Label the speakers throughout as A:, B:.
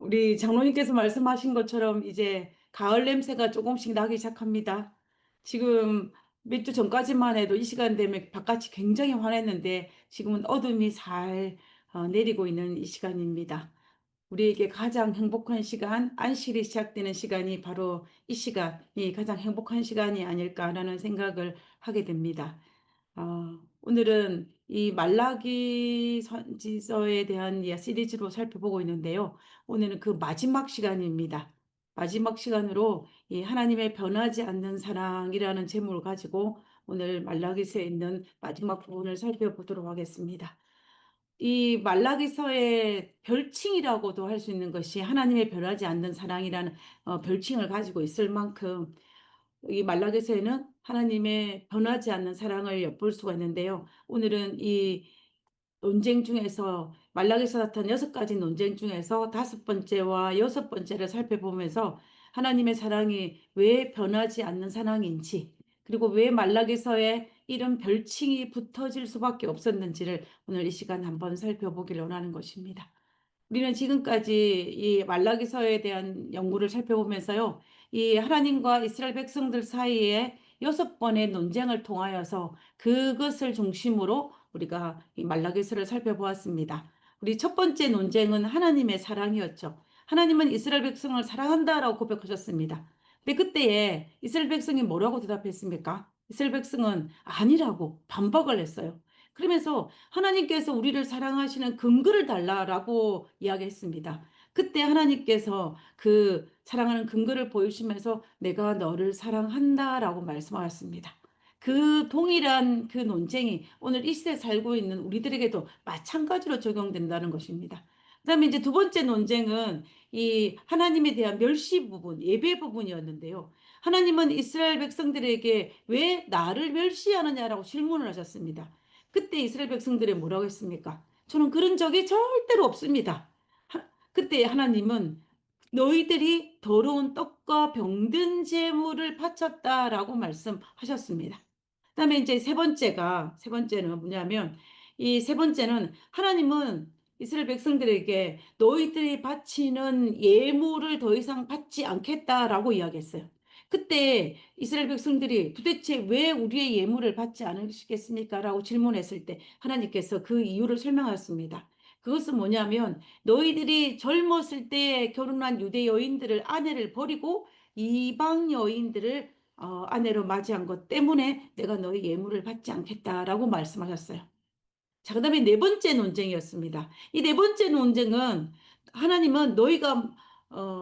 A: 우리 장로님께서 말씀하신 것처럼 이제 가을 냄새가 조금씩 나기 시작합니다. 지금 몇 주 전까지만 해도 이 시간 되면 바깥이 굉장히 환했는데 지금은 어둠이 잘 내리고 있는 이 시간입니다. 우리에게 가장 행복한 시간, 안식일이 시작되는 시간이 바로 이 시간이 가장 행복한 시간이 아닐까라는 생각을 하게 됩니다. 오늘은 이 말라기 선지서에 대한 시리즈로 살펴보고 있는데요. 오늘은 그 마지막 시간입니다. 마지막 시간으로 이 하나님의 변하지 않는 사랑이라는 제목을 가지고 오늘 말라기서에 있는 마지막 부분을 살펴보도록 하겠습니다. 이 말라기서의 별칭이라고도 할 수 있는 것이 하나님의 변하지 않는 사랑이라는 별칭을 가지고 있을 만큼 이 말라기서에는 하나님의 변하지 않는 사랑을 엿볼 수가 있는데요. 오늘은 이 논쟁 중에서 말라기서 나타난 6가지 논쟁 중에서 5번째와 6번째를 살펴보면서 하나님의 사랑이 왜 변하지 않는 사랑인지, 그리고 왜 말라기서에 이런 별칭이 붙어질 수밖에 없었는지를 오늘 이 시간 한번 살펴보기를 원하는 것입니다. 우리는 지금까지 이 말라기서에 대한 연구를 살펴보면서요, 이 하나님과 이스라엘 백성들 사이에 6번의 논쟁을 통하여서 그것을 중심으로 우리가 이 말라기서를 살펴보았습니다. 우리 첫 번째 논쟁은 하나님의 사랑이었죠. 하나님은 이스라엘 백성을 사랑한다라고 고백하셨습니다. 근데 그때에 이스라엘 백성이 뭐라고 대답했습니까? 이스라엘 백성은 아니라고 반박을 했어요. 그러면서 하나님께서 우리를 사랑하시는 근거를 달라라고 이야기했습니다. 그때 하나님께서 그 사랑하는 근거를 보여주시면서 내가 너를 사랑한다라고 말씀하셨습니다. 그 동일한 그 논쟁이 오늘 이 시대에 살고 있는 우리들에게도 마찬가지로 적용된다는 것입니다. 그다음에 이제 두 번째 논쟁은 이 하나님에 대한 멸시 부분, 예배 부분이었는데요. 하나님은 이스라엘 백성들에게 왜 나를 멸시하느냐라고 질문을 하셨습니다. 그때 이스라엘 백성들이 뭐라고 했습니까? 저는 그런 적이 절대로 없습니다. 그때 하나님은 너희들이 더러운 떡과 병든 제물을 바쳤다라고 말씀하셨습니다. 그다음에 이제 세 번째는 뭐냐면 이 세 번째는 하나님은 이스라엘 백성들에게 너희들이 바치는 예물을 더 이상 받지 않겠다라고 이야기했어요. 그때 이스라엘 백성들이 도대체 왜 우리의 예물을 받지 않으시겠습니까? 라고 질문했을 때 하나님께서 그 이유를 설명하셨습니다. 그것은 뭐냐면 너희들이 젊었을 때 결혼한 유대 여인들을 아내를 버리고 이방 여인들을 아내로 맞이한 것 때문에 내가 너희 예물을 받지 않겠다라고 말씀하셨어요. 자, 그다음에 네 번째 논쟁이었습니다. 이 네 번째 논쟁은 하나님은 너희가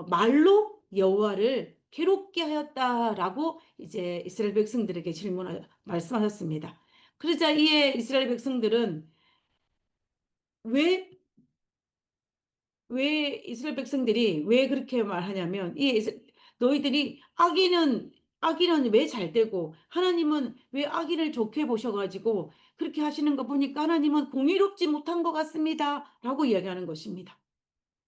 A: 말로 여호와를 괴롭게 하였다라고 이제 이스라엘 백성들에게 말씀하셨습니다. 그러자 이에 이스라엘 백성들은 왜 이스라엘 백성들이 왜 그렇게 말하냐면 너희들이 악인은 왜 잘 되고 하나님은 왜 악인을 좋게 보셔가지고 그렇게 하시는 거 보니까 하나님은 공의롭지 못한 것 같습니다라고 이야기하는 것입니다.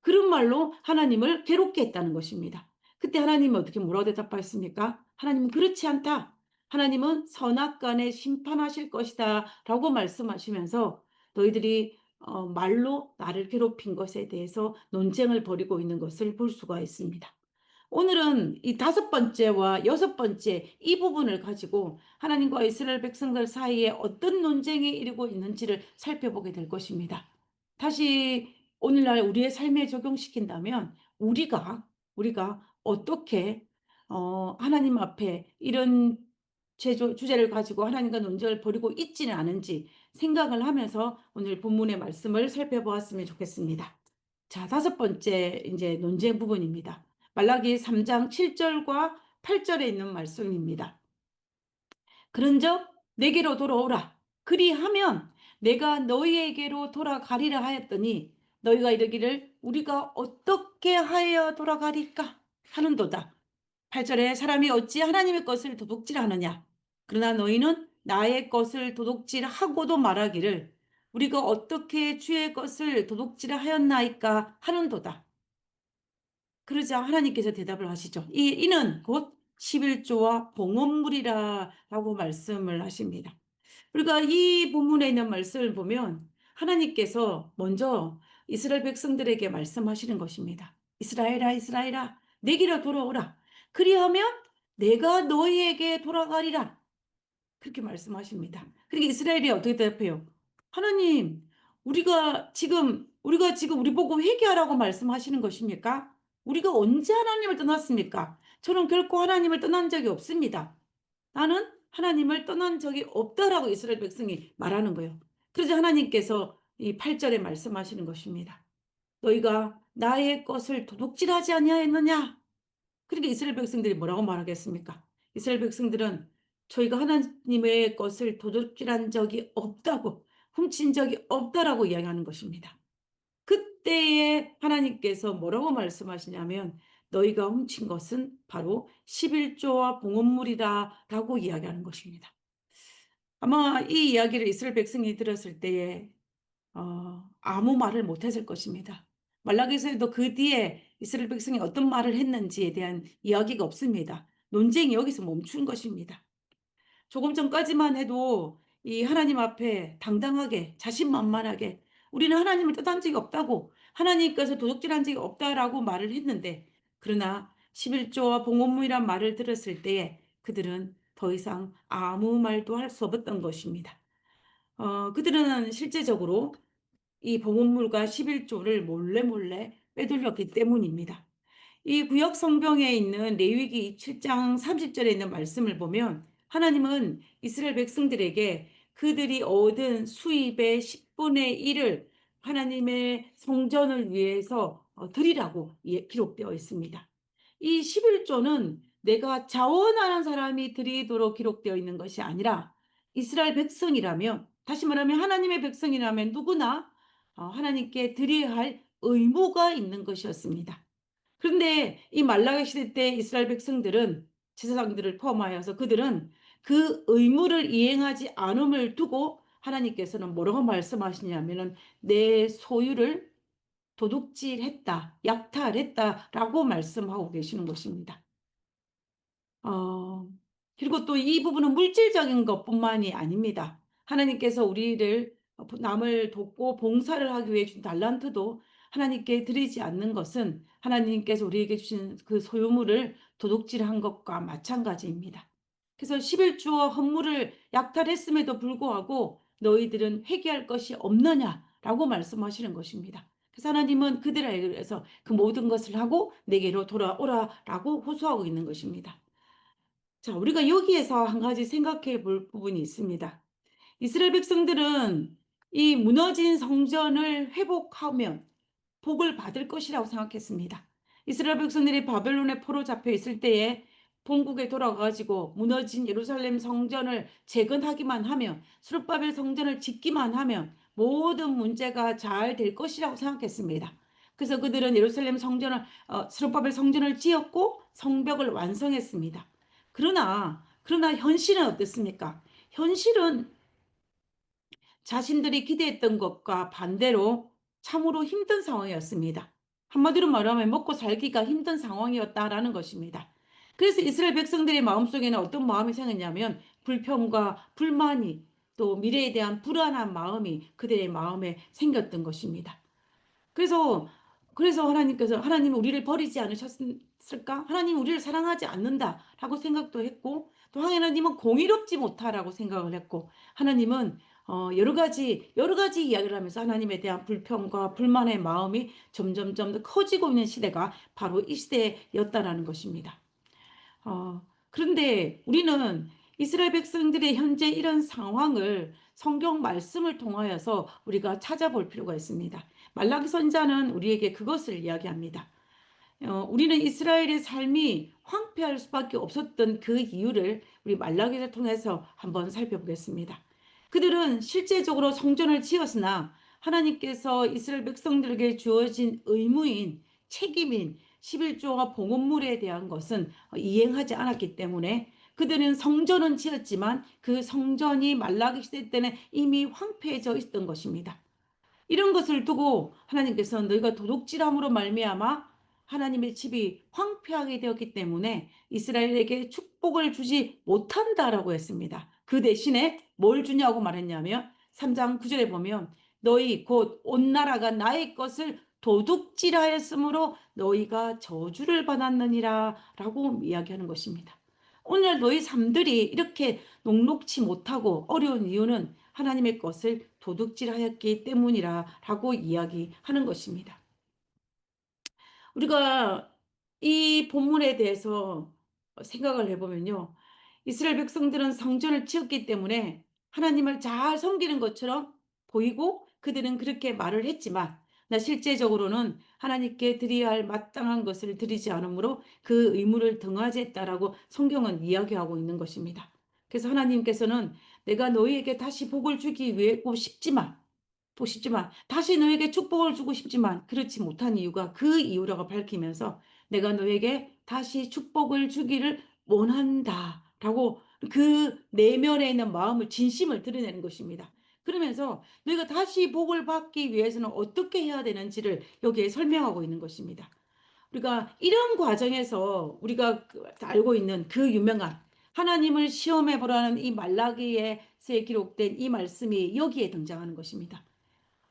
A: 그런 말로 하나님을 괴롭게 했다는 것입니다. 그때 하나님이 어떻게 뭐라고 대답하셨습니까? 하나님은 그렇지 않다. 하나님은 선악간에 심판하실 것이다 라고 말씀하시면서 너희들이 말로 나를 괴롭힌 것에 대해서 논쟁을 벌이고 있는 것을 볼 수가 있습니다. 오늘은 이 5번째와 6번째 이 부분을 가지고 하나님과 이스라엘 백성들 사이에 어떤 논쟁이 일고 있는지를 살펴보게 될 것입니다. 다시 오늘날 우리의 삶에 적용시킨다면 우리가 어떻게 하나님 앞에 이런 주제를 가지고 하나님과 논쟁을 벌이고 있지는 않은지 생각을 하면서 오늘 본문의 말씀을 살펴보았으면 좋겠습니다. 자, 5번째 이제 논쟁 부분입니다. 말라기 3장 7절과 8절에 있는 말씀입니다. 그런즉 내게로 돌아오라. 그리하면 내가 너희에게로 돌아가리라 하였더니 너희가 이르기를 우리가 어떻게 하여 돌아가리까 하는도다. 8절에 사람이 어찌 하나님의 것을 도둑질하느냐. 그러나 너희는 나의 것을 도둑질하고도 말하기를 우리가 어떻게 주의 것을 도둑질하였나이까 하는도다. 그러자 하나님께서 대답을 하시죠. 이는 곧 11조와 봉헌물이라라고 말씀을 하십니다. 우리가 이 본문에 있는 말씀을 보면 하나님께서 먼저 이스라엘 백성들에게 말씀하시는 것입니다. 이스라엘아 이스라엘아 내게로 돌아오라. 그리하면 내가 너희에게 돌아가리라. 그렇게 말씀하십니다. 그러니까 이스라엘이 어떻게 대답해요? 하나님, 우리가 지금 우리 보고 회개하라고 말씀하시는 것입니까? 우리가 언제 하나님을 떠났습니까? 저는 결코 하나님을 떠난 적이 없습니다. 나는 하나님을 떠난 적이 없다라고 이스라엘 백성이 말하는 거예요. 그래서 하나님께서 이 8절에 말씀하시는 것입니다. 너희가 나의 것을 도둑질하지 아니하였느냐? 그러니까 이스라엘 백성들이 뭐라고 말하겠습니까? 이스라엘 백성들은 저희가 하나님의 것을 도둑질한 적이 없다고, 훔친 적이 없다라고 이야기하는 것입니다. 그때에 하나님께서 뭐라고 말씀하시냐면 너희가 훔친 것은 바로 11조와 봉헌물이다라고 이야기하는 것입니다. 아마 이 이야기를 이스라엘 백성이 들었을 때에 아무 말을 못했을 것입니다. 말라기서에도 그 뒤에 이스라엘 백성이 어떤 말을 했는지에 대한 이야기가 없습니다. 논쟁이 여기서 멈춘 것입니다. 조금 전까지만 해도 이 하나님 앞에 당당하게 자신만만하게 우리는 하나님을 떠난 적이 없다고 하나님께서 도둑질한 적이 없다라고 말을 했는데 그러나 11조와 봉헌물이란 말을 들었을 때에 그들은 더 이상 아무 말도 할 수 없었던 것입니다. 그들은 실제적으로 이 봉헌물과 11조를 몰래 빼돌렸기 때문입니다. 이 구약 성경에 있는 레위기 7장 30절에 있는 말씀을 보면 하나님은 이스라엘 백성들에게 그들이 얻은 수입의 10분의 1을 하나님의 성전을 위해서 드리라고 기록되어 있습니다. 이 11조는 내가 자원하는 사람이 드리도록 기록되어 있는 것이 아니라 이스라엘 백성이라면 다시 말하면 하나님의 백성이라면 누구나 하나님께 드려야 할 의무가 있는 것이었습니다. 그런데 이 말라기 시대 때 이스라엘 백성들은 제사장들을 포함하여서 그들은 그 의무를 이행하지 않음을 두고 하나님께서는 뭐라고 말씀하시냐면은 내 소유를 도둑질했다, 약탈했다라고 말씀하고 계시는 것입니다. 어, 그리고 또 이 부분은 물질적인 것뿐만이 아닙니다. 하나님께서 우리를 남을 돕고 봉사를 하기 위해 준 달란트도 하나님께 드리지 않는 것은 하나님께서 우리에게 주신 그 소유물을 도둑질한 것과 마찬가지입니다. 그래서 11조와 헌물을 약탈했음에도 불구하고 너희들은 회개할 것이 없느냐라고 말씀하시는 것입니다. 그래서 하나님은 그들에게 그래서 그 모든 것을 하고 내게로 돌아오라라고 호소하고 있는 것입니다. 자, 우리가 여기에서 한 가지 생각해 볼 부분이 있습니다. 이스라엘 백성들은 이 무너진 성전을 회복하면 복을 받을 것이라고 생각했습니다. 이스라엘 백성들이 바벨론의 포로 잡혀 있을 때에 본국에 돌아가가지고 무너진 예루살렘 성전을 재건하기만 하면 수르바벨 성전을 짓기만 하면 모든 문제가 잘 될 것이라고 생각했습니다. 그래서 그들은 예루살렘 성전을 수르바벨 성전을 지었고 성벽을 완성했습니다. 그러나 현실은 어땠습니까? 현실은 자신들이 기대했던 것과 반대로 참으로 힘든 상황이었습니다. 한마디로 말하면 먹고 살기가 힘든 상황이었다라는 것입니다. 그래서 이스라엘 백성들의 마음속에는 어떤 마음이 생겼냐면 불평과 불만이 또 미래에 대한 불안한 마음이 그들의 마음에 생겼던 것입니다. 그래서 하나님께서 하나님 우리를 버리지 않으셨을까? 하나님 우리를 사랑하지 않는다라고 생각도 했고 또 하나님은 공의롭지 못하라고 생각을 했고 하나님은 여러 가지 이야기를 하면서 하나님에 대한 불평과 불만의 마음이 점점점 더 커지고 있는 시대가 바로 이 시대였다라는 것입니다. 그런데 우리는 이스라엘 백성들의 현재 이런 상황을 성경 말씀을 통하여서 우리가 찾아볼 필요가 있습니다. 말라기 선자는 우리에게 그것을 이야기합니다. 우리는 이스라엘의 삶이 황폐할 수밖에 없었던 그 이유를 우리 말라기를 통해서 한번 살펴보겠습니다. 그들은 실제적으로 성전을 지었으나 하나님께서 이스라엘 백성들에게 주어진 의무인 책임인 11조와 봉헌물에 대한 것은 이행하지 않았기 때문에 그들은 성전은 지었지만 그 성전이 말라기 시대 때는 이미 황폐해져 있던 것입니다. 이런 것을 두고 하나님께서 너희가 도둑질함으로 말미암아 하나님의 집이 황폐하게 되었기 때문에 이스라엘에게 축복을 주지 못한다라고 했습니다. 그 대신에 뭘 주냐고 말했냐면 3장 9절에 보면 너희 곧 온 나라가 나의 것을 도둑질하였으므로 너희가 저주를 받았느니라 라고 이야기하는 것입니다. 오늘 너희 삶들이 이렇게 녹록치 못하고 어려운 이유는 하나님의 것을 도둑질하였기 때문이라 라고 이야기하는 것입니다. 우리가 이 본문에 대해서 생각을 해보면요. 이스라엘 백성들은 성전을 지었기 때문에 하나님을 잘 섬기는 것처럼 보이고 그들은 그렇게 말을 했지만 나 실제적으로는 하나님께 드려야 할 마땅한 것을 드리지 않으므로 그 의무를 등하지했다라고 성경은 이야기하고 있는 것입니다. 그래서 하나님께서는 내가 너희에게 다시 복을 주기 위해 싶지만 다시 너에게 축복을 주고 싶지만 그렇지 못한 이유가 그 이유라고 밝히면서 내가 너에게 다시 축복을 주기를 원한다라고 그 내면에 있는 마음을 진심을 드러내는 것입니다. 그러면서 너희가 다시 복을 받기 위해서는 어떻게 해야 되는지를 여기에 설명하고 있는 것입니다. 우리가 이런 과정에서 우리가 알고 있는 그 유명한 하나님을 시험해 보라는 이 말라기에서 기록된 이 말씀이 여기에 등장하는 것입니다.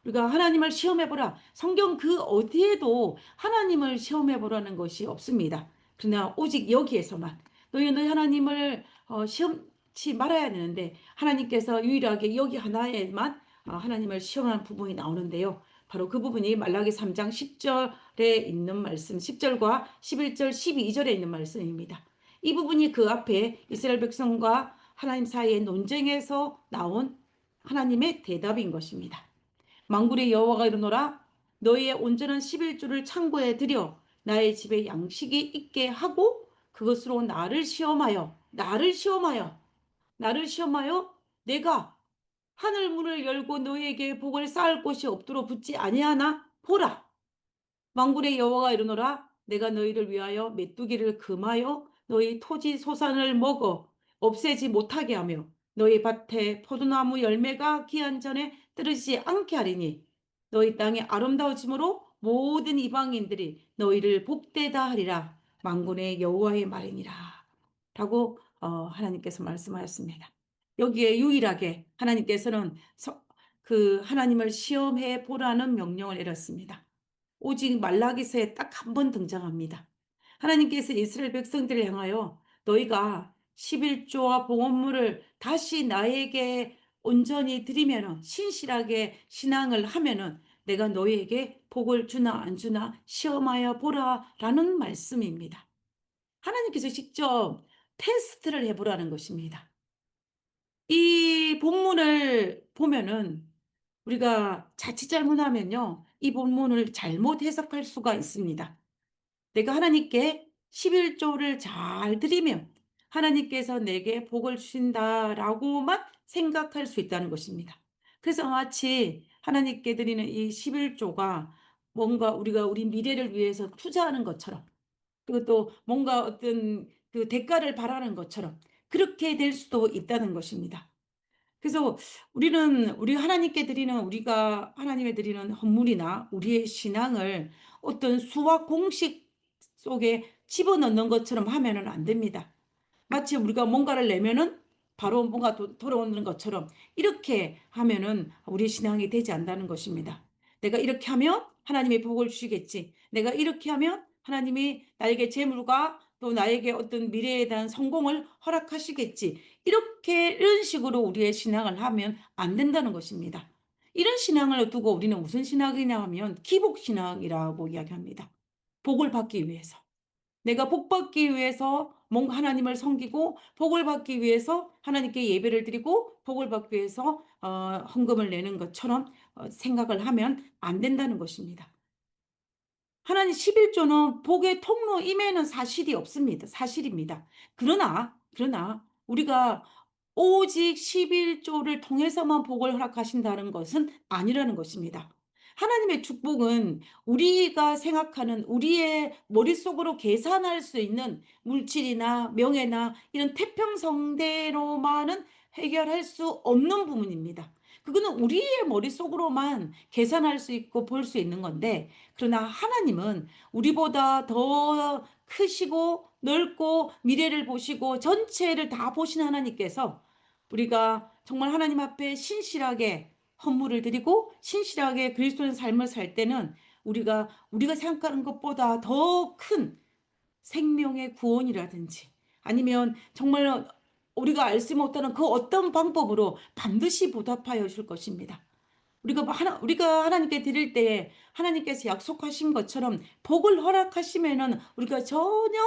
A: 우리가 하나님을 시험해보라. 성경 그 어디에도 하나님을 시험해보라는 것이 없습니다. 그러나 오직 여기에서만 너희 하나님을 시험치 말아야 되는데 하나님께서 유일하게 여기 하나에만 하나님을 시험한 부분이 나오는데요. 바로 그 부분이 말라기 3장 10절에 있는 말씀, 10절과 11절, 12절에 있는 말씀입니다. 이 부분이 그 앞에 이스라엘 백성과 하나님 사이의 논쟁에서 나온 하나님의 대답인 것입니다. 만군의 여호와가 이르노라 너희의 온전한 11조를 창고에 들여 나의 집에 양식이 있게 하고 그것으로 나를 시험하여 내가 하늘 문을 열고 너희에게 복을 쌓을 곳이 없도록 붙지 아니하나 보라 만군의 여호와가 이르노라 내가 너희를 위하여 메뚜기를 금하여 너희 토지 소산을 먹어 없애지 못하게 하며 너희 밭에 포도나무 열매가 기한 전에 떨어지지 않게 하리니 너희 땅이 아름다워짐으로 모든 이방인들이 너희를 복되다 하리라 만군의 여호와의 말이니라 라고 하나님께서 말씀하였습니다. 여기에 유일하게 하나님께서는 그 하나님을 시험해 보라는 명령을 내렸습니다. 오직 말라기서에 딱 한 번 등장합니다. 하나님께서 이스라엘 백성들을 향하여 너희가 11조와 봉헌물을 다시 나에게 온전히 드리면은 신실하게 신앙을 하면은 내가 너희에게 복을 주나 안 주나 시험하여 보라라는 말씀입니다. 하나님께서 직접 테스트를 해보라는 것입니다. 이 본문을 보면은 우리가 자칫 잘못하면요. 이 본문을 잘못 해석할 수가 있습니다. 내가 하나님께 11조를 잘 드리면 하나님께서 내게 복을 주신다라고만 생각할 수 있다는 것입니다. 그래서 마치 하나님께 드리는 이 11조가 뭔가 우리가 우리 미래를 위해서 투자하는 것처럼 그리고 또 뭔가 어떤 그 대가를 바라는 것처럼 그렇게 될 수도 있다는 것입니다. 그래서 우리 하나님께 드리는 우리가 하나님에 드리는 헌물이나 우리의 신앙을 어떤 수학 공식 속에 집어넣는 것처럼 하면은 안 됩니다. 마치 우리가 뭔가를 내면은 바로 뭔가 돌아오는 것처럼 이렇게 하면은 우리 신앙이 되지 않는다는 것입니다. 내가 이렇게 하면 하나님의 복을 주시겠지. 내가 이렇게 하면 하나님이 나에게 재물과 또 나에게 어떤 미래에 대한 성공을 허락하시겠지. 이런 식으로 우리의 신앙을 하면 안 된다는 것입니다. 이런 신앙을 두고 우리는 무슨 신앙이냐 하면 기복신앙이라고 이야기합니다. 복을 받기 위해서. 내가 복 받기 위해서 뭔가 하나님을 섬기고 복을 받기 위해서 하나님께 예배를 드리고 복을 받기 위해서 헌금을 내는 것처럼 생각을 하면 안 된다는 것입니다. 하나님 11조는 복의 통로임에는 사실이 없습니다. 사실입니다. 그러나 우리가 오직 11조를 통해서만 복을 허락하신다는 것은 아니라는 것입니다. 하나님의 축복은 우리가 생각하는 우리의 머릿속으로 계산할 수 있는 물질이나 명예나 이런 태평성대로만은 해결할 수 없는 부분입니다. 그거는 우리의 머릿속으로만 계산할 수 있고 볼 수 있는 건데 그러나 하나님은 우리보다 더 크시고 넓고 미래를 보시고 전체를 다 보신 하나님께서 우리가 정말 하나님 앞에 신실하게 헌물을 드리고 신실하게 그리스도의 삶을 살 때는 우리가 생각하는 것보다 더 큰 생명의 구원이라든지 아니면 정말 우리가 알지 못하는 그 어떤 방법으로 반드시 보답하여 줄 것입니다. 우리가 하나님께 드릴 때에 하나님께서 약속하신 것처럼 복을 허락하시면은 우리가 전혀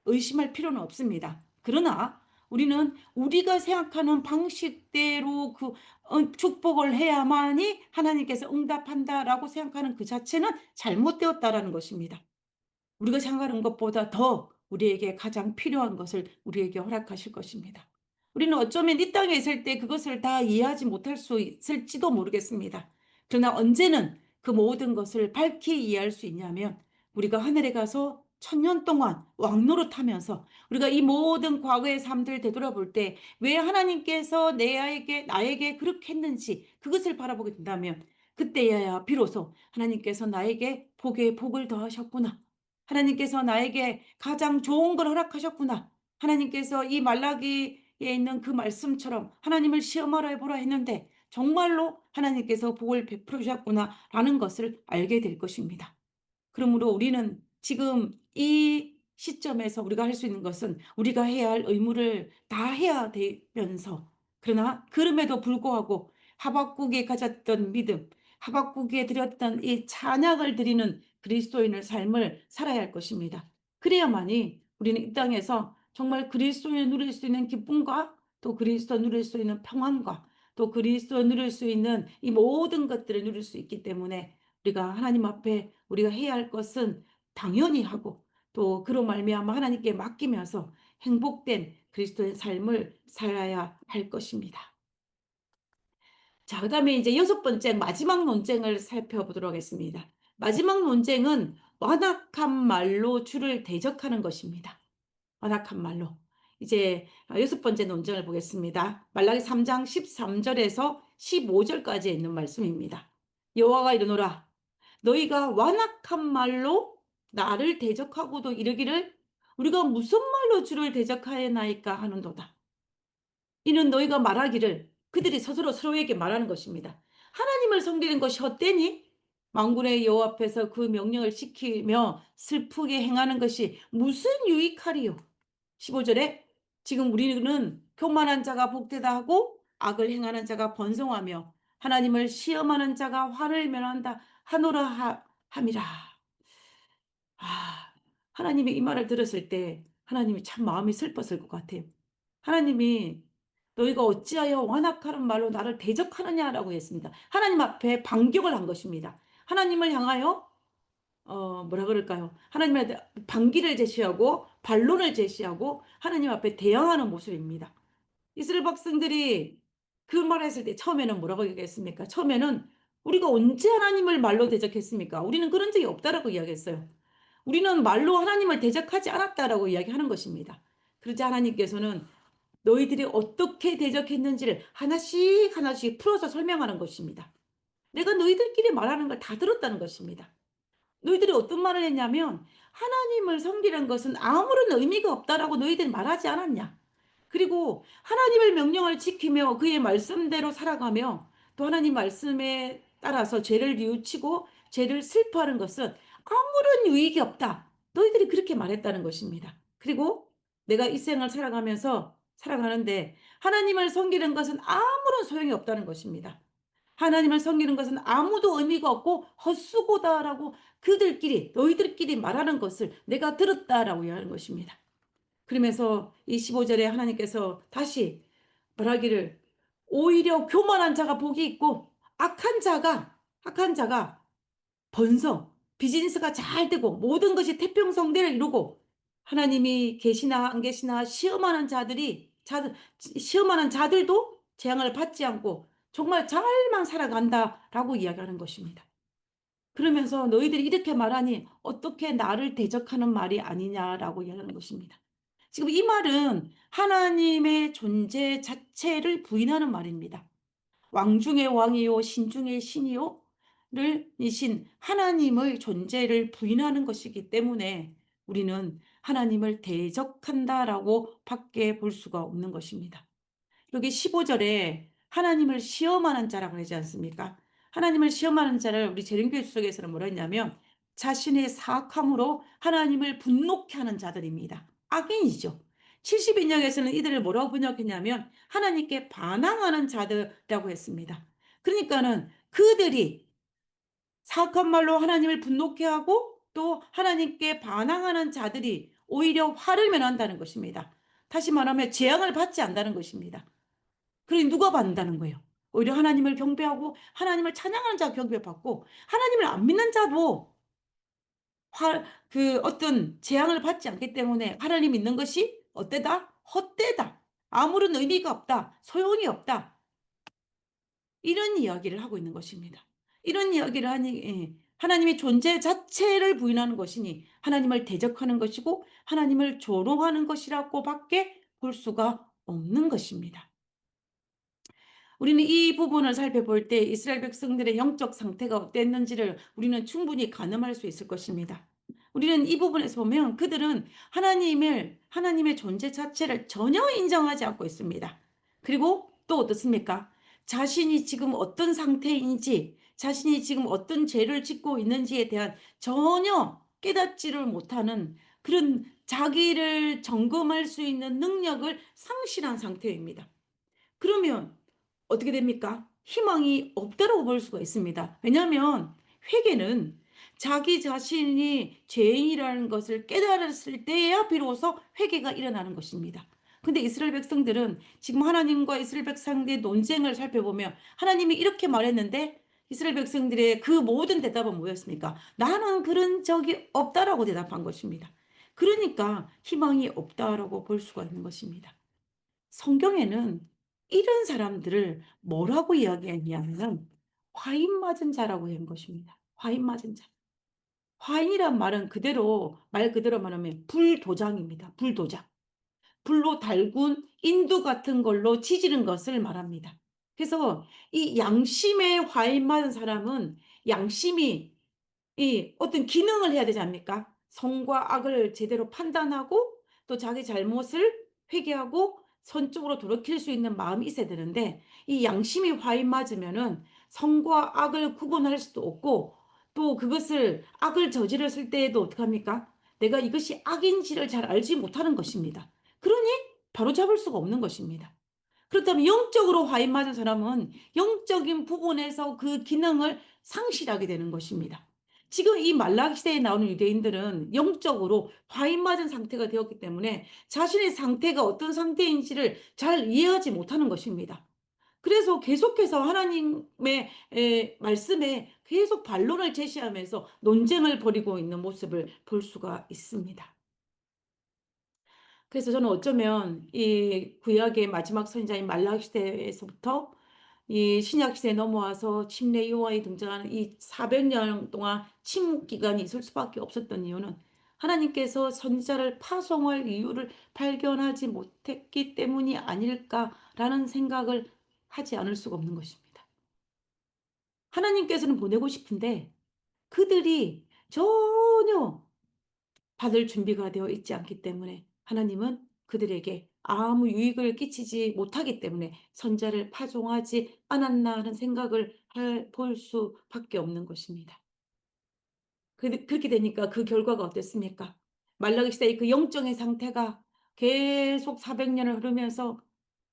A: 의심할 필요는 없습니다. 그러나 우리는 우리가 생각하는 방식대로 축복을 해야만이 하나님께서 응답한다라고 생각하는 그 자체는 잘못되었다라는 것입니다. 우리가 생각하는 것보다 더 우리에게 가장 필요한 것을 우리에게 허락하실 것입니다. 우리는 어쩌면 이 땅에 있을 때 그것을 다 이해하지 못할 수 있을지도 모르겠습니다. 그러나 언제는 그 모든 것을 밝히 이해할 수 있냐면 우리가 하늘에 가서 천년 동안 왕노릇하면서 우리가 이 모든 과거의 삶들을 되돌아볼 때 왜 하나님께서 나에게 그렇게 했는지 그것을 바라보게 된다면 그때야 비로소 하나님께서 나에게 복에 복을 더하셨구나. 하나님께서 나에게 가장 좋은 걸 허락하셨구나. 하나님께서 이 말라기에 있는 그 말씀처럼 하나님을 시험하라 해보라 했는데 정말로 하나님께서 복을 베풀어 주셨구나라는 것을 알게 될 것입니다. 그러므로 우리는 지금 이 시점에서 우리가 할 수 있는 것은 우리가 해야 할 의무를 다 해야 되면서 그러나 그럼에도 불구하고 하박국이 가졌던 믿음, 하박국에 드렸던 이 찬양을 드리는 그리스도인의 삶을 살아야 할 것입니다. 그래야만이 우리는 이 땅에서 정말 그리스도인을 누릴 수 있는 기쁨과 또 그리스도 누릴 수 있는 평안과 또 그리스도 누릴 수 있는 이 모든 것들을 누릴 수 있기 때문에 우리가 하나님 앞에 우리가 해야 할 것은 당연히 하고 또 그로 말미암아 하나님께 맡기면서 행복된 그리스도의 삶을 살아야 할 것입니다. 자, 그다음에 이제 여섯 번째 마지막 논쟁을 살펴보도록 하겠습니다. 마지막 논쟁은 완악한 말로 주를 대적하는 것입니다. 완악한 말로. 이제 여섯 번째 논쟁을 보겠습니다. 말라기 3장 13절에서 15절까지 있는 말씀입니다. 여호와가 이르노라 너희가 완악한 말로 나를 대적하고도 이르기를 우리가 무슨 말로 주를 대적하였나이까 하는도다. 이는 너희가 말하기를 그들이 스스로 서로에게 말하는 것입니다. 하나님을 섬기는 것이 헛되니 만군의 여호와 앞에서 그 명령을 지키며 슬프게 행하는 것이 무슨 유익하리요. 15절에 지금 우리는 교만한 자가 복되다 하고 악을 행하는 자가 번성하며 하나님을 시험하는 자가 화를 면한다 하노라 함이라. 아, 하나님이 이 말을 들었을 때 하나님이 참 마음이 슬펐을 것 같아요. 하나님이 너희가 어찌하여 완악하는 말로 나를 대적하느냐라고 했습니다. 하나님 앞에 반격을 한 것입니다. 하나님을 향하여 뭐라 그럴까요? 하나님한테 반기를 제시하고 반론을 제시하고 하나님 앞에 대항하는 모습입니다. 이스라엘 백성들이 그 말을 했을 때 처음에는 뭐라고 얘기했습니까? 처음에는 우리가 언제 하나님을 말로 대적했습니까? 우리는 그런 적이 없다라고 이야기했어요. 우리는 말로 하나님을 대적하지 않았다라고 이야기하는 것입니다. 그러자 하나님께서는 너희들이 어떻게 대적했는지를 하나씩 하나씩 풀어서 설명하는 것입니다. 내가 너희들끼리 말하는 걸 다 들었다는 것입니다. 너희들이 어떤 말을 했냐면 하나님을 섬기는 것은 아무런 의미가 없다라고 너희들이 말하지 않았냐. 그리고 하나님의 명령을 지키며 그의 말씀대로 살아가며 또 하나님 말씀에 따라서 죄를 뉘우치고 죄를 슬퍼하는 것은 아무런 유익이 없다. 너희들이 그렇게 말했다는 것입니다. 그리고 내가 이 생을 살아가는데 하나님을 섬기는 것은 아무런 소용이 없다는 것입니다. 하나님을 섬기는 것은 아무도 의미가 없고 헛수고다라고 너희들끼리 말하는 것을 내가 들었다라고 이야기하는 것입니다. 그러면서 이 15절에 하나님께서 다시 말하기를 오히려 교만한 자가 복이 있고 악한 자가 번성, 비즈니스가 잘 되고 모든 것이 태평성대를 이루고 하나님이 계시나 안 계시나 시험하는 자들도 재앙을 받지 않고 정말 잘만 살아간다라고 이야기하는 것입니다. 그러면서 너희들이 이렇게 말하니 어떻게 나를 대적하는 말이 아니냐라고 이야기하는 것입니다. 지금 이 말은 하나님의 존재 자체를 부인하는 말입니다. 왕중의 왕이요 신중의 신이요 를 이신 하나님의 존재를 부인하는 것이기 때문에 우리는 하나님을 대적한다라고 밖에 볼 수가 없는 것입니다. 여기 15절에 하나님을 시험하는 자라고 하지 않습니까? 하나님을 시험하는 자를 우리 재림교회 속에서는 뭐라 했냐면 자신의 사악함으로 하나님을 분노케 하는 자들입니다. 악인이죠. 70인역에서는 이들을 뭐라고 번역했냐면 하나님께 반항하는 자들이라고 했습니다. 그러니까는 그들이 사악한 말로 하나님을 분노케 하고 또 하나님께 반항하는 자들이 오히려 화를 면한다는 것입니다. 다시 말하면 재앙을 받지 않는다는 것입니다. 그러니 누가 받는다는 거예요? 오히려 하나님을 경배하고 하나님을 찬양하는 자가 경배받고 하나님을 안 믿는 자도 어떤 재앙을 받지 않기 때문에 하나님 믿는 것이 어때다? 헛되다. 아무런 의미가 없다. 소용이 없다. 이런 이야기를 하고 있는 것입니다. 이런 이야기를 하니 하나님의 존재 자체를 부인하는 것이니 하나님을 대적하는 것이고 하나님을 조롱하는 것이라고밖에 볼 수가 없는 것입니다. 우리는 이 부분을 살펴볼 때 이스라엘 백성들의 영적 상태가 어땠는지를 우리는 충분히 가늠할 수 있을 것입니다. 우리는 이 부분에서 보면 그들은 하나님의 존재 자체를 전혀 인정하지 않고 있습니다. 그리고 또 어떻습니까? 자신이 지금 어떤 상태인지, 자신이 지금 어떤 죄를 짓고 있는지에 대한 전혀 깨닫지를 못하는 그런 자기를 점검할 수 있는 능력을 상실한 상태입니다. 그러면 어떻게 됩니까? 희망이 없다고 볼 수가 있습니다. 왜냐하면 회개는 자기 자신이 죄인이라는 것을 깨달았을 때야 비로소 회개가 일어나는 것입니다. 근데 이스라엘 백성들은 지금 하나님과 이스라엘 백성들의 논쟁을 살펴보면 하나님이 이렇게 말했는데 이스라엘 백성들의 그 모든 대답은 뭐였습니까? 나는 그런 적이 없다라고 대답한 것입니다. 그러니까 희망이 없다라고 볼 수가 있는 것입니다. 성경에는 이런 사람들을 뭐라고 이야기했냐면 화인 맞은 자라고 한 것입니다. 화인 맞은 자. 화인이란 말은 말 그대로 말하면 불도장입니다. 불도장. 불로 달군 인두 같은 걸로 치지는 것을 말합니다. 그래서 이 양심에 화인 맞은 사람은 양심이 이 어떤 기능을 해야 되지 않습니까? 선과 악을 제대로 판단하고 또 자기 잘못을 회개하고 선 쪽으로 돌이킬 수 있는 마음이 있어야 되는데 이 양심이 화인 맞으면은 선과 악을 구분할 수도 없고 또 그것을 악을 저질렀을 때에도 어떡합니까? 내가 이것이 악인지를 잘 알지 못하는 것입니다. 그러니 바로잡을 수가 없는 것입니다. 그렇다면 영적으로 화인 맞은 사람은 영적인 부분에서 그 기능을 상실하게 되는 것입니다. 지금 이 말라기 시대에 나오는 유대인들은 영적으로 화인 맞은 상태가 되었기 때문에 자신의 상태가 어떤 상태인지를 잘 이해하지 못하는 것입니다. 그래서 계속해서 하나님의 말씀에 계속 반론을 제시하면서 논쟁을 벌이고 있는 모습을 볼 수가 있습니다. 그래서 저는 어쩌면 이 구약의 마지막 선지자인 말라기 시대에서부터 이 신약 시대에 넘어와서 침례 요한이 등장하는 이 400년 동안 침묵 기간이 있을 수밖에 없었던 이유는 하나님께서 선지자를 파송할 이유를 발견하지 못했기 때문이 아닐까라는 생각을 하지 않을 수가 없는 것입니다. 하나님께서는 보내고 싶은데 그들이 전혀 받을 준비가 되어 있지 않기 때문에 하나님은 그들에게 아무 유익을 끼치지 못하기 때문에 선자를 파송하지 않았나 하는 생각을 볼 수밖에 없는 것입니다. 그렇게 되니까 그 결과가 어땠습니까? 말라기 시대의 그 영적인 상태가 계속 400년을 흐르면서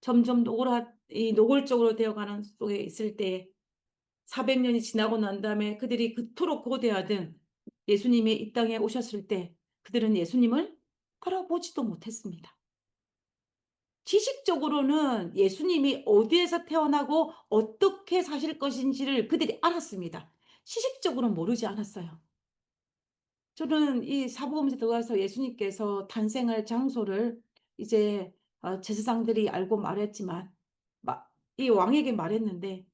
A: 점점 노골적으로 되어가는 속에 있을 때 400년이 지나고 난 다음에 그들이 그토록 고대하던 예수님이 이 땅에 오셨을 때 그들은 예수님을 알아보지도 못했습니다. 지식적으로는 예수님이 어디에서 태어나고 어떻게 사실 것인지를 그들이 알았습니다. 지식적으로는 모르지 않았어요. 저는 이 사복음서에 들어가서 예수님께서 탄생할 장소를 이제 제사장들이 알고 말했지만 이 왕에게 말했는데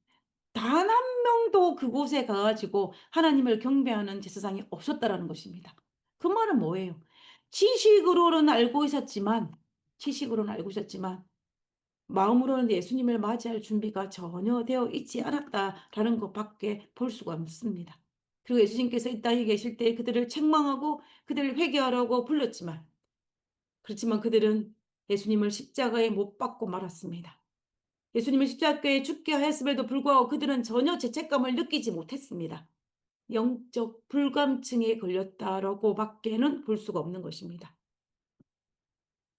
A: 단 한 명도 그곳에 가 가지고 하나님을 경배하는 제사장이 없었다라는 것입니다. 그 말은 뭐예요? 지식으로는 알고 있었지만 마음으로는 예수님을 맞이할 준비가 전혀 되어 있지 않았다라는 것밖에 볼 수가 없습니다. 그리고 예수님께서 이 땅에 계실 때 그들을 책망하고 그들을 회개하라고 불렀지만 그렇지만 그들은 예수님을 십자가에 못 박고 말았습니다. 예수님은 십자가에 죽게 하였음에도 불구하고 그들은 전혀 죄책감을 느끼지 못했습니다. 영적 불감증에 걸렸다라고 밖에는 볼 수가 없는 것입니다.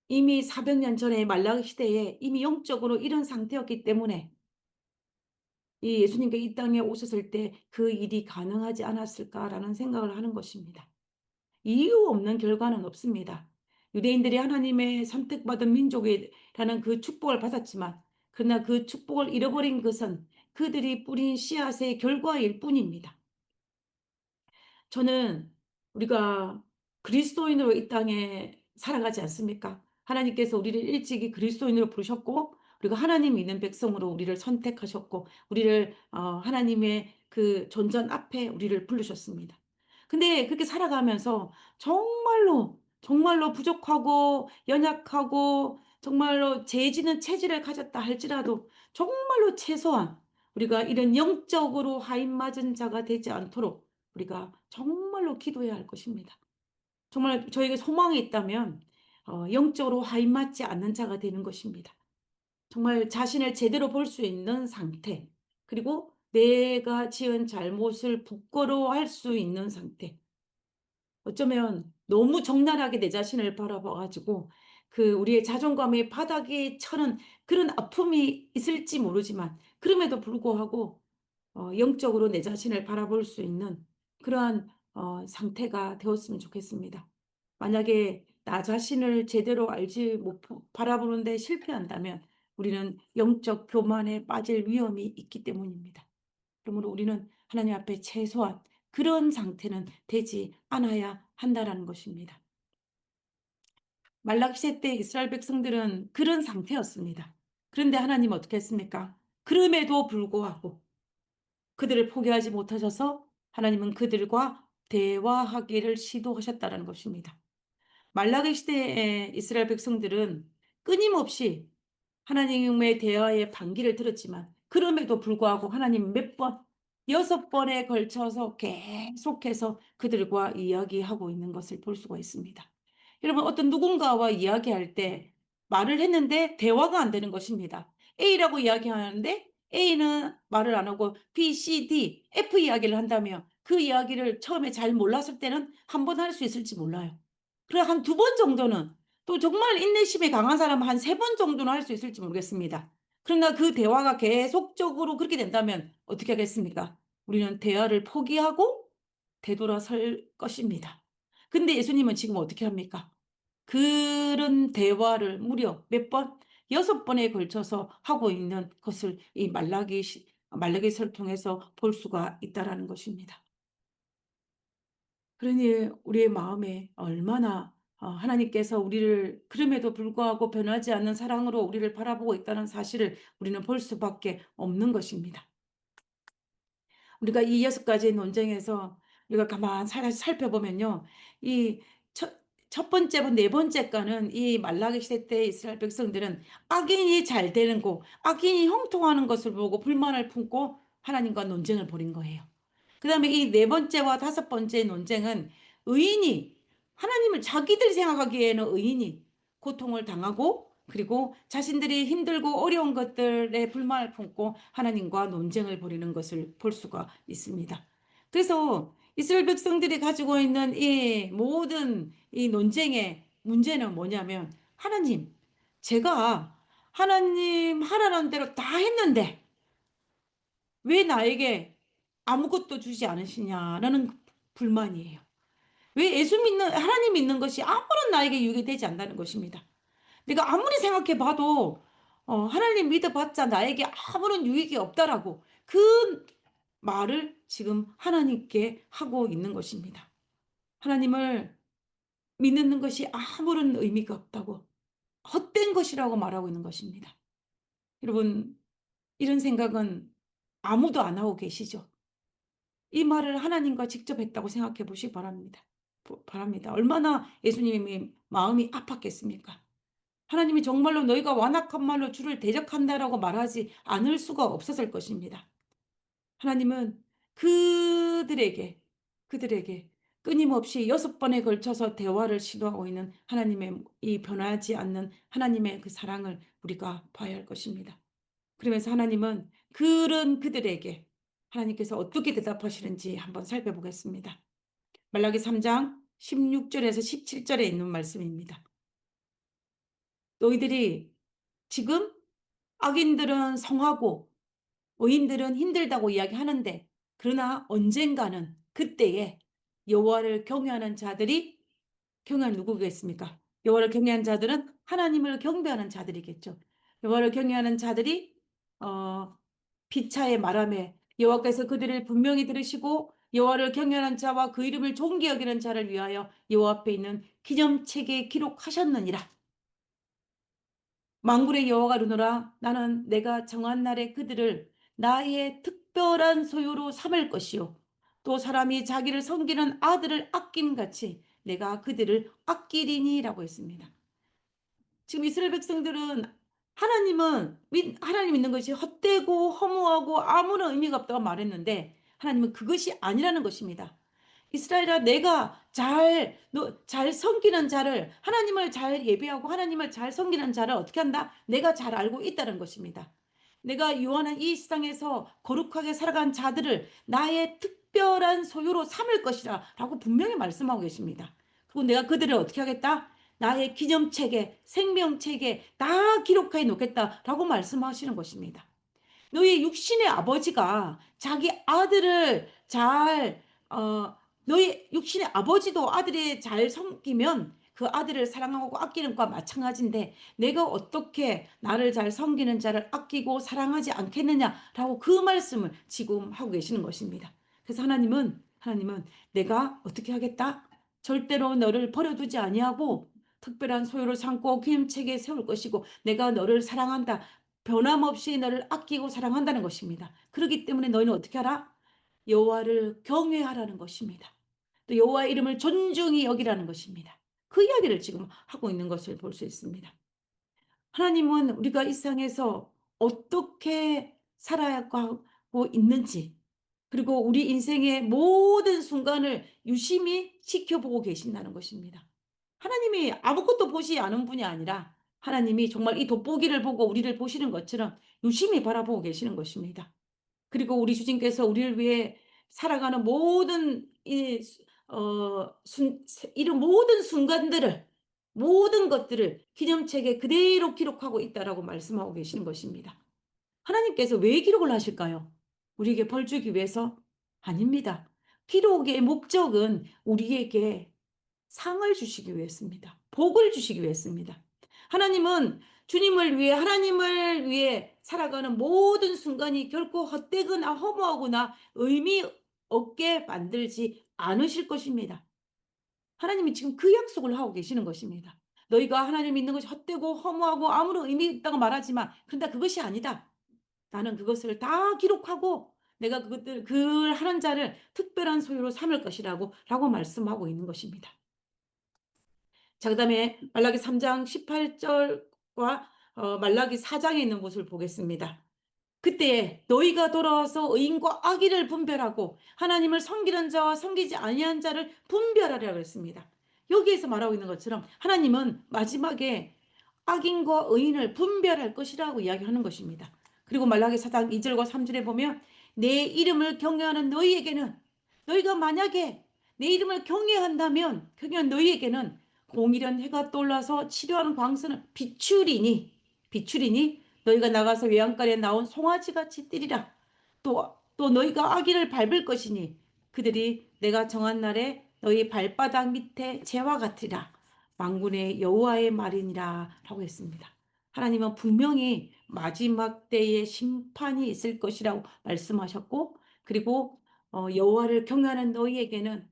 A: 이미 400년 전에 말라기 시대에 이미 영적으로 이런 상태였기 때문에 이 예수님께 이 땅에 오셨을 때 '그 일이 가능하지 않았을까.'라는 생각을 하는 것입니다. 이유 없는 결과는 없습니다. 유대인들이 하나님의 선택받은 민족이라는 그 축복을 받았지만 그러나 그 축복을 잃어버린 것은 그들이 뿌린 씨앗의 결과일 뿐입니다. 저는 우리가 그리스도인으로 이 땅에 살아가지 않습니까? 하나님께서 우리를 일찍이 그리스도인으로 부르셨고 그리고 하나님 믿는 백성으로 우리를 선택하셨고 우리를 하나님의 그 존전 앞에 우리를 부르셨습니다. 근데 그렇게 살아가면서 정말로, 정말로 부족하고 연약하고 정말로 죄 지는 체질을 가졌다 할지라도 정말로 최소한 우리가 이런 영적으로 하인 맞은 자가 되지 않도록 우리가 정말로 기도해야 할 것입니다. 정말 저에게 소망이 있다면 영적으로 하인맞지 않는 자가 되는 것입니다. 정말 자신을 제대로 볼 수 있는 상태, 그리고 내가 지은 잘못을 부끄러워할 수 있는 상태. 어쩌면 너무 적나라하게 내 자신을 바라봐 가지고 그 우리의 자존감이 바닥에 처는 그런 아픔이 있을지 모르지만 그럼에도 불구하고 영적으로 내 자신을 바라볼 수 있는 그러한 상태가 되었으면 좋겠습니다. 만약에 나 자신을 제대로 알지 못 바라보는 데 실패한다면 우리는 영적 교만에 빠질 위험이 있기 때문입니다. 그러므로 우리는 하나님 앞에 최소한 그런 상태는 되지 않아야 한다라는 것입니다. 말라기 시대 때 이스라엘 백성들은 그런 상태였습니다. 그런데 하나님은 어떻게 했습니까? 그럼에도 불구하고 그들을 포기하지 못하셔서 하나님은 그들과 대화하기를 시도하셨다는 것입니다. 말라기 시대의 이스라엘 백성들은 끊임없이 하나님의 대화의 반기를 들었지만 그럼에도 불구하고 하나님 몇 번, 6번에 걸쳐서 계속해서 그들과 이야기하고 있는 것을 볼 수가 있습니다. 여러분 어떤 누군가와 이야기할 때 말을 했는데 대화가 안 되는 것입니다. A라고 이야기하는데 A는 말을 안 하고 B, C, D, F 이야기를 한다면 그 이야기를 처음에 잘 몰랐을 때는 한 번 할 수 있을지 몰라요. 그래 한 2번 정도는 또 정말 인내심이 강한 사람은 한 3번 정도는 할 수 있을지 모르겠습니다. 그러나 그 대화가 계속적으로 그렇게 된다면 어떻게 하겠습니까? 우리는 대화를 포기하고 되돌아설 것입니다. 근데 예수님은 지금 어떻게 합니까? 그런 대화를 무려 몇 번? 6번에 걸쳐서 하고 있는 것을 이 말라기서를 통해서 볼 수가 있다라는 것입니다. 그러니 우리의 마음에 얼마나 하나님께서 우리를 그럼에도 불구하고 변하지 않는 사랑으로 우리를 바라보고 있다는 사실을 우리는 볼 수밖에 없는 것입니다. 우리가 이 6가지의 논쟁에서 우리가 가만 살펴보면요. 이 첫 번째부 네 번째가는 이 말라기 시대 때 이스라엘 백성들은 악인이 잘 되는 거 악인이 형통하는 것을 보고 불만을 품고 하나님과 논쟁을 벌인 거예요. 그다음에 이 네 번째와 다섯 번째 논쟁은 의인이 하나님을 자기들이 생각하기에는 의인이 고통을 당하고 그리고 자신들이 힘들고 어려운 것들에 불만을 품고 하나님과 논쟁을 벌이는 것을 볼 수가 있습니다. 그래서 이스라엘 백성들이 가지고 있는 이 모든 이 논쟁의 문제는 뭐냐면 하나님, 제가 하나님 하라는 대로 다 했는데 왜 나에게 아무것도 주지 않으시냐라는 불만이에요. 왜 예수 믿는 하나님 믿는 것이 아무런 나에게 유익이 되지 않는다는 것입니다. 내가 아무리 생각해 봐도 하나님 믿어봤자 나에게 아무런 유익이 없다라고 그 말을 지금 하나님께 하고 있는 것입니다. 하나님을 믿는 것이 아무런 의미가 없다고 헛된 것이라고 말하고 있는 것입니다. 여러분 이런 생각은 아무도 안 하고 계시죠? 이 말을 하나님과 직접 했다고 생각해 보시기 바랍니다. 바랍니다. 얼마나 예수님이 마음이 아팠겠습니까? 하나님이 정말로 너희가 완악한 말로 주를 대적한다라고 말하지 않을 수가 없었을 것입니다. 하나님은 그들에게 끊임없이 6번에 걸쳐서 대화를 시도하고 있는 하나님의 이 변하지 않는 하나님의 그 사랑을 우리가 봐야 할 것입니다. 그러면서 하나님은 그런 그들에게 하나님께서 어떻게 대답하시는지 한번 살펴보겠습니다. 말라기 3장 16절에서 17절에 있는 말씀입니다. 너희들이 지금 악인들은 성하고 의인들은 힘들다고 이야기하는데, 그러나 언젠가는 그때에 여호와를 경외하는 자들이, 경외하는 누구겠습니까? 여호와를 경외하는 자들은 하나님을 경배하는 자들이겠죠. 여호와를 경외하는 자들이 피차의 말함에 여호와께서 그들을 분명히 들으시고 여호와를 경외하는 자와 그 이름을 존귀 여기는 자를 위하여 여호와 앞에 있는 기념책에 기록하셨느니라. 만군의 여호와가 이르노라. 나는 내가 정한 날에 그들을 나의 특별한 소유로 삼을 것이요 또 사람이 자기를 섬기는 아들을 아낌 같이 내가 그들을 아끼리니라고 했습니다. 지금 이스라엘 백성들은 하나님 믿는 것이 헛되고 허무하고 아무런 의미가 없다고 말했는데, 하나님은 그것이 아니라는 것입니다. 이스라엘아, 내가 잘 섬기는 자를, 하나님을 잘 예배하고 하나님을 잘 섬기는 자를 어떻게 한다? 내가 잘 알고 있다는 것입니다. 내가 요한한 이 세상에서 거룩하게 살아간 자들을 나의 특별한 소유로 삼을 것이라 라고 분명히 말씀하고 계십니다. 그리고 내가 그들을 어떻게 하겠다? 나의 기념책에, 생명책에 다 기록해 놓겠다라고 말씀하시는 것입니다. 너희 육신의 아버지가 자기 아들을 너희 육신의 아버지도 아들이 잘 섬기면 그 아들을 사랑하고 아끼는 것과 마찬가지인데, 내가 어떻게 나를 잘 섬기는 자를 아끼고 사랑하지 않겠느냐라고 그 말씀을 지금 하고 계시는 것입니다. 그래서 하나님은 내가 어떻게 하겠다? 절대로 너를 버려두지 아니하고 특별한 소유를 삼고 기념책에 세울 것이고 내가 너를 사랑한다. 변함없이 너를 아끼고 사랑한다는 것입니다. 그렇기 때문에 너희는 어떻게 하라? 여호와를 경외하라는 것입니다. 또 여호와의 이름을 존중히 여기라는 것입니다. 그 이야기를 지금 하고 있는 것을 볼 수 있습니다. 하나님은 우리가 이 세상에서 어떻게 살아야 하고 있는지, 그리고 우리 인생의 모든 순간을 유심히 지켜보고 계신다는 것입니다. 하나님이 아무것도 보시 않은 분이 아니라 하나님이 정말 이 돋보기를 보고 우리를 보시는 것처럼 유심히 바라보고 계시는 것입니다. 그리고 우리 주님께서 우리를 위해 살아가는 모든 이런 모든 순간들을, 모든 것들을 기념책에 그대로 기록하고 있다라고 말씀하고 계시는 것입니다. 하나님께서 왜 기록을 하실까요? 우리에게 벌 주기 위해서? 아닙니다. 기록의 목적은 우리에게 상을 주시기 위해서입니다. 복을 주시기 위해서입니다. 하나님을 위해 살아가는 모든 순간이 결코 헛되거나 허무하거나 의미 없게 만들지 않으실 것입니다. 하나님이 지금 그 약속을 하고 계시는 것입니다. 너희가 하나님 믿는 것이 헛되고 허무하고 아무런 의미 있다고 말하지만, 그런데 그것이 아니다. 나는 그것을 다 기록하고 내가 그 하는 자를 특별한 소유로 삼을 라고 말씀하고 있는 것입니다. 자, 그다음에 말라기 3장 18절과 말라기 4장에 있는 것을 보겠습니다. 그때에 너희가 돌아와서 의인과 악의를 분별하고 하나님을 섬기는 자와 섬기지 아니한 자를 분별하라고 했습니다. 여기에서 말하고 있는 것처럼 하나님은 마지막에 악인과 의인을 분별할 것이라고 이야기하는 것입니다. 그리고 말라기 4장 2절과 3절에 보면 내 이름을 경외하는 너희에게는, 너희가 만약에 내 이름을 경외한 너희에게는 공의련 해가 떠올라서 치료하는 광선을 비추리니 너희가 나가서 외양간에 나온 송아지같이 뛰리라. 또 너희가 악인을 밟을 것이니 그들이 내가 정한 날에 너희 발바닥 밑에 재와 같으리라. 만군의 여호와의 말이니라 라고 했습니다. 하나님은 분명히 마지막 때에 심판이 있을 것이라고 말씀하셨고, 그리고 여호와를 경외하는 너희에게는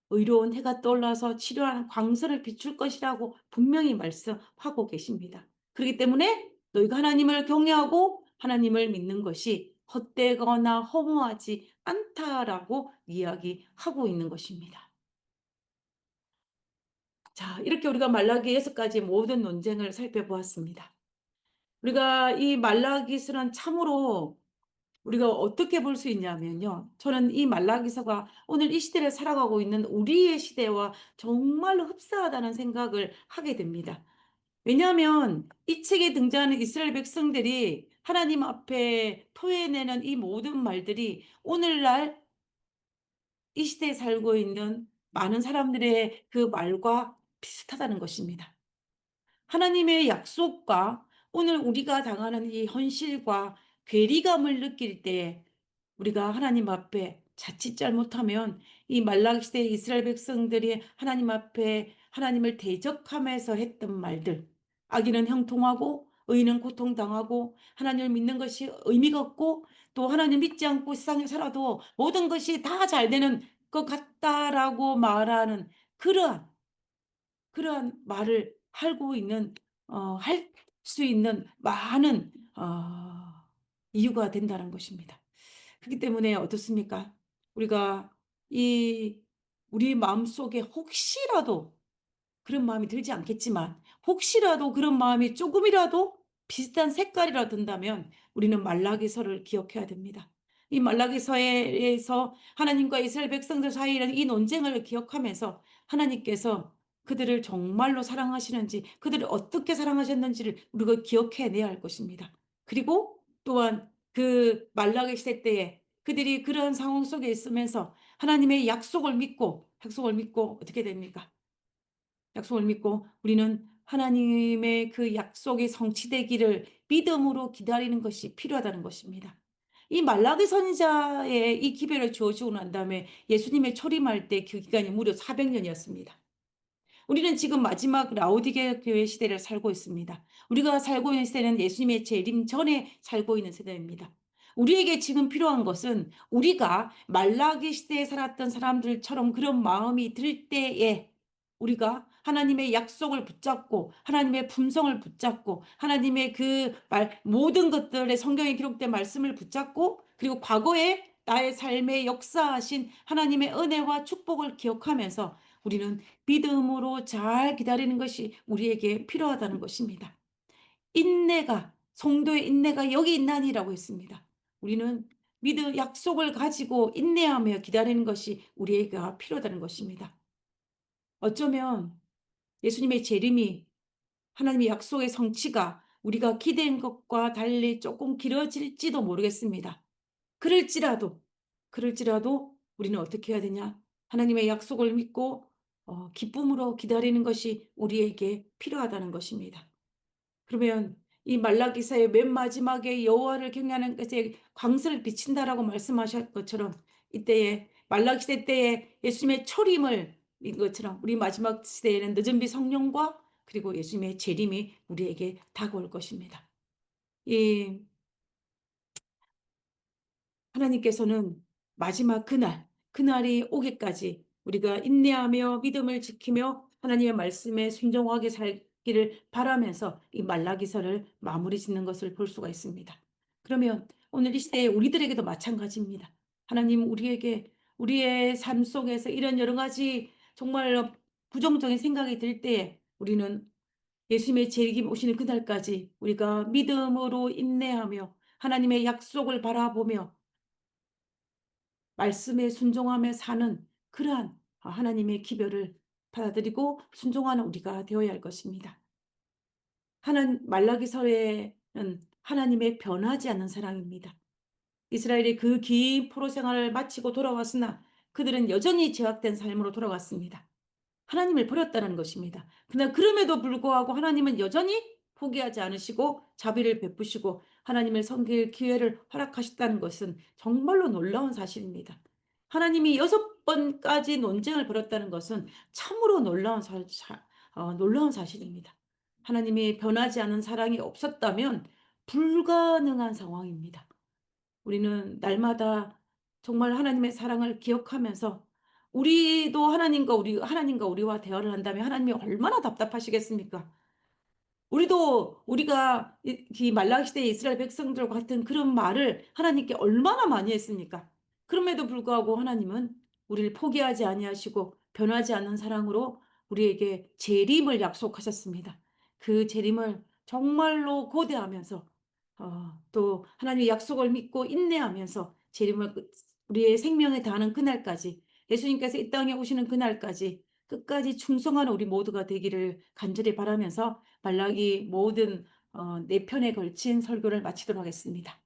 A: 의로운 해가 떠올라서 치료하는 광선을 비출 것이라고 분명히 말씀하고 계십니다. 그렇기 때문에 너희가 하나님을 경외하고 하나님을 믿는 것이 헛되거나 허무하지 않다라고 이야기하고 있는 것입니다. 자, 이렇게 우리가 말라기 6가지 모든 논쟁을 살펴보았습니다. 우리가 이 말라기서는 참으로 우리가 어떻게 볼 수 있냐면요. 저는 이 말라기서가 오늘 이 시대를 살아가고 있는 우리의 시대와 정말로 흡사하다는 생각을 하게 됩니다. 왜냐하면 이 책에 등장하는 이스라엘 백성들이 하나님 앞에 토해내는 이 모든 말들이 오늘날 이 시대에 살고 있는 많은 사람들의 그 말과 비슷하다는 것입니다. 하나님의 약속과 오늘 우리가 당하는 이 현실과 괴리감을 느낄 때 우리가 하나님 앞에 자칫 잘못하면 이 말라기 시대의 이스라엘 백성들이 하나님 앞에 하나님을 대적하면서 했던 말들, 악인은 형통하고 의인은 고통당하고 하나님을 믿는 것이 의미가 없고 또 하나님 믿지 않고 세상에 살아도 모든 것이 다 잘 되는 것 같다라고 말하는 그러한 말을 하고 있는 할 수 있는 많은 이유가 된다는 것입니다. 그렇기 때문에 어떻습니까? 우리가 이 우리 마음속에 혹시라도 그런 마음이 들지 않겠지만 혹시라도 그런 마음이 조금이라도 비슷한 색깔이라 든다면 우리는 말라기서를 기억해야 됩니다. 이 말라기서에서 하나님과 이스라엘 백성들 사이에 이 논쟁을 기억하면서 하나님께서 그들을 정말로 사랑하시는지 그들을 어떻게 사랑하셨는지를 우리가 기억해내야 할 것입니다. 그리고 또한 그 말라기 시대 때에 그들이 그러한 상황 속에 있으면서 하나님의 약속을 믿고 어떻게 됩니까? 약속을 믿고 우리는 하나님의 그 약속이 성취되기를 믿음으로 기다리는 것이 필요하다는 것입니다. 이 말라기 선지자의 이 기별을 주어지고 난 다음에 예수님의 초림할 때 그 기간이 무려 400 년이었습니다. 우리는 지금 마지막 라오디게 교회 시대를 살고 있습니다. 우리가 살고 있는 시대는 예수님의 재림 전에 살고 있는 세대입니다. 우리에게 지금 필요한 것은 우리가 말라기 시대에 살았던 사람들처럼 그런 마음이 들 때에 우리가 하나님의 약속을 붙잡고 하나님의 품성을 붙잡고 하나님의 그 모든 것들의 성경에 기록된 말씀을 붙잡고 그리고 과거에 나의 삶에 역사하신 하나님의 은혜와 축복을 기억하면서 우리는 믿음으로 잘 기다리는 것이 우리에게 필요하다는 것입니다. 인내가 성도의 인내가 여기 있나니라고 했습니다. 우리는 믿음 약속을 가지고 인내하며 기다리는 것이 우리에게 필요하다는 것입니다. 어쩌면 예수님의 재림이 하나님의 약속의 성취가 우리가 기대한 것과 달리 조금 길어질지도 모르겠습니다. 그럴지라도, 우리는 어떻게 해야 되냐? 하나님의 약속을 믿고 기쁨으로 기다리는 것이 우리에게 필요하다는 것입니다. 그러면 이 말라기서의 맨 마지막에 여호와를 경외하는 것에 광선을 비친다라고 말씀하셨 것처럼 이때에 말라기 시대 때에 예수님의 초림을 인 것처럼 우리 마지막 시대에는 늦은 비 성령과 그리고 예수님의 재림이 우리에게 다가올 것입니다. 이 하나님께서는 마지막 그날이 오기까지 우리가 인내하며 믿음을 지키며 하나님의 말씀에 순종하게 살기를 바라면서 이 말라기서를 마무리 짓는 것을 볼 수가 있습니다. 그러면 오늘 이 시대에 우리들에게도 마찬가지입니다. 하나님 우리에게 우리의 삶 속에서 이런 여러 가지 정말 부정적인 생각이 들 때에 우리는 예수님의 재림 오시는 그날까지 우리가 믿음으로 인내하며 하나님의 약속을 바라보며 말씀에 순종하며 사는 그러한 하나님의 기별을 받아들이고 순종하는 우리가 되어야 할 것입니다. 말라기서에는 하나님의 변하지 않는 사랑입니다. 이스라엘이 그 긴 포로 생활을 마치고 돌아왔으나 그들은 여전히 죄악된 삶으로 돌아갔습니다. 하나님을 버렸다는 것입니다. 그러나 그럼에도 불구하고 하나님은 여전히 포기하지 않으시고 자비를 베푸시고 하나님을 섬길 기회를 허락하셨다는 것은 정말로 놀라운 사실입니다. 하나님이 6번까지 논쟁을 벌였다는 것은 참으로 놀라운 사실입니다. 하나님이 변하지 않은 사랑이 없었다면 불가능한 상황입니다. 우리는 날마다 정말 하나님의 사랑을 기억하면서 우리도 하나님과 우리와 대화를 한다면 하나님이 얼마나 답답하시겠습니까? 우리가 이 말라기 시대의 이스라엘 백성들과 같은 그런 말을 하나님께 얼마나 많이 했습니까? 그럼에도 불구하고 하나님은 우리를 포기하지 아니하시고 변하지 않는 사랑으로 우리에게 재림을 약속하셨습니다. 그 재림을 정말로 고대하면서 또 하나님의 약속을 믿고 인내하면서 재림을 우리의 생명에 다하는 그날까지 예수님께서 이 땅에 오시는 그날까지 끝까지 충성하는 우리 모두가 되기를 간절히 바라면서 말라기 모든 4 편에 걸친 설교를 마치도록 하겠습니다.